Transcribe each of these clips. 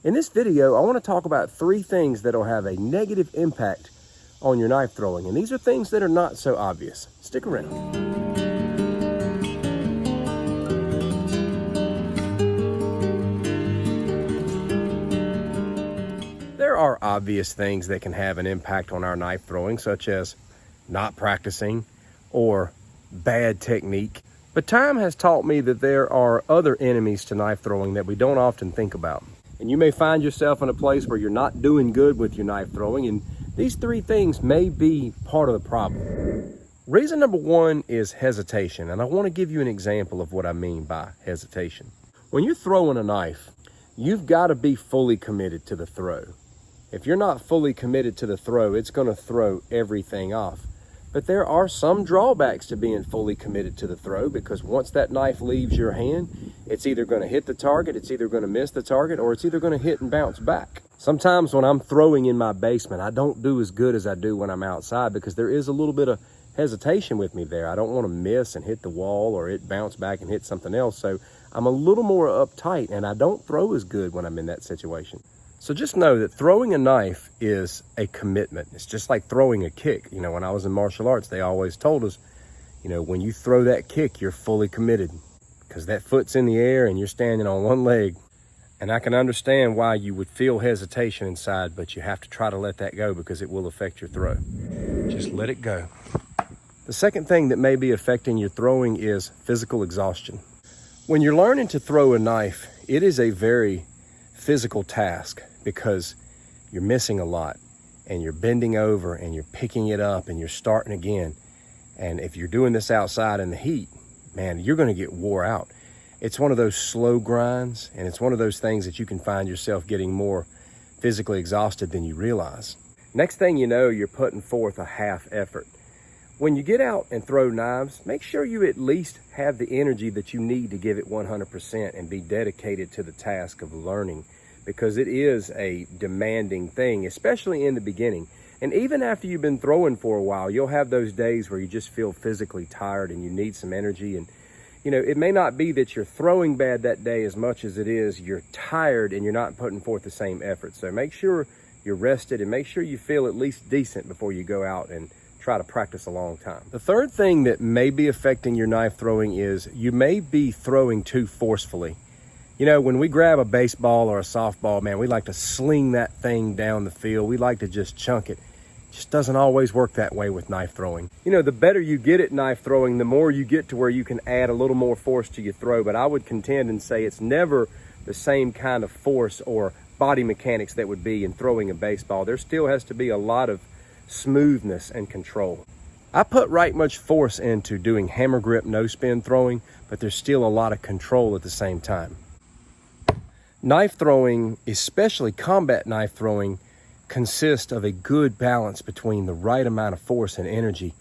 In this video, I want to talk about 3 things that will have a negative impact on your knife throwing. And these are things that are not so obvious. Stick around. There are obvious things that can have an impact on our knife throwing, such as not practicing or bad technique. But time has taught me that there are other enemies to knife throwing that we don't often think about. And you may find yourself in a place where you're not doing good with your knife throwing, and these 3 things may be part of the problem. Reason number 1 is hesitation, and I want to give you an example of what I mean by hesitation. When you're throwing a knife, you've got to be fully committed to the throw. If you're not fully committed to the throw, it's going to throw everything off. But there are some drawbacks to being fully committed to the throw, because once that knife leaves your hand, it's either going to hit the target, it's either going to miss the target, or it's either going to hit and bounce back. Sometimes when I'm throwing in my basement, I don't do as good as I do when I'm outside, because there is a little bit of hesitation with me there. I don't want to miss and hit the wall or it bounce back and hit something else. So I'm a little more uptight and I don't throw as good when I'm in that situation. So just know that throwing a knife is a commitment. It's just like throwing a kick. You know, when I was in martial arts, they always told us, you know, when you throw that kick, you're fully committed, because that foot's in the air and you're standing on one leg. And I can understand why you would feel hesitation inside, but you have to try to let that go, because it will affect your throw. Just let it go. The second thing that may be affecting your throwing is physical exhaustion. When you're learning to throw a knife, it is a very physical task, because you're missing a lot and you're bending over and you're picking it up and you're starting again. And if you're doing this outside in the heat, man, you're going to get wore out. It's one of those slow grinds, and it's one of those things that you can find yourself getting more physically exhausted than you realize. Next thing you know, you're putting forth a half effort. When you get out and throw knives, make sure you at least have the energy that you need to give it 100% and be dedicated to the task of learning, because it is a demanding thing, especially in the beginning. And even after you've been throwing for a while, you'll have those days where you just feel physically tired and you need some energy. And, you know, it may not be that you're throwing bad that day as much as it is you're tired and you're not putting forth the same effort. So make sure you're rested and make sure you feel at least decent before you go out and try to practice a long time. The third thing that may be affecting your knife throwing is you may be throwing too forcefully. You know, when we grab a baseball or a softball, man, we like to sling that thing down the field. We like to just chunk it. It just doesn't always work that way with knife throwing. You know, the better you get at knife throwing, the more you get to where you can add a little more force to your throw. But I would contend and say it's never the same kind of force or body mechanics that would be in throwing a baseball. There still has to be a lot of smoothness and control. I put right much force into doing hammer grip no spin throwing, but there's still a lot of control at the same time. Knife throwing, especially combat knife throwing, consists of a good balance between the right amount of force and energy,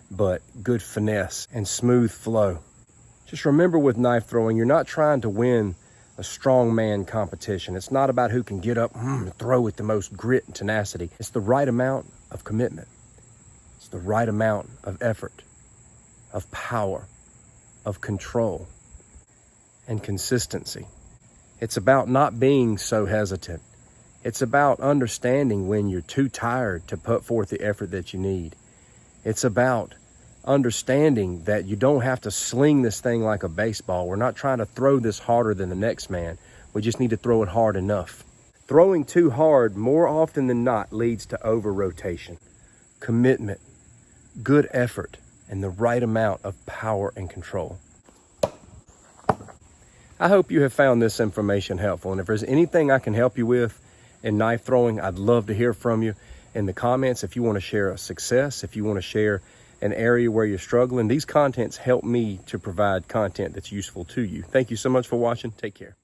but good finesse and smooth flow. Just remember, with knife throwing, you're not trying to win a strongman competition. It's not about who can get up and throw with the most grit and tenacity. It's the right amount of commitment. It's the right amount of effort, of power, of control, and consistency. It's about not being so hesitant. It's about understanding when you're too tired to put forth the effort that you need. It's about understanding that you don't have to sling this thing like a baseball. We're not trying to throw this harder than the next man. We just need to throw it hard enough. Throwing too hard more often than not leads to over-rotation. Commitment, good effort, and the right amount of power and control. I hope you have found this information helpful, and if there's anything I can help you with in knife throwing, I'd love to hear from you in the comments. If you want to share a success, if you want to share an area where you're struggling, these contents help me to provide content that's useful to you. Thank you so much for watching. Take care.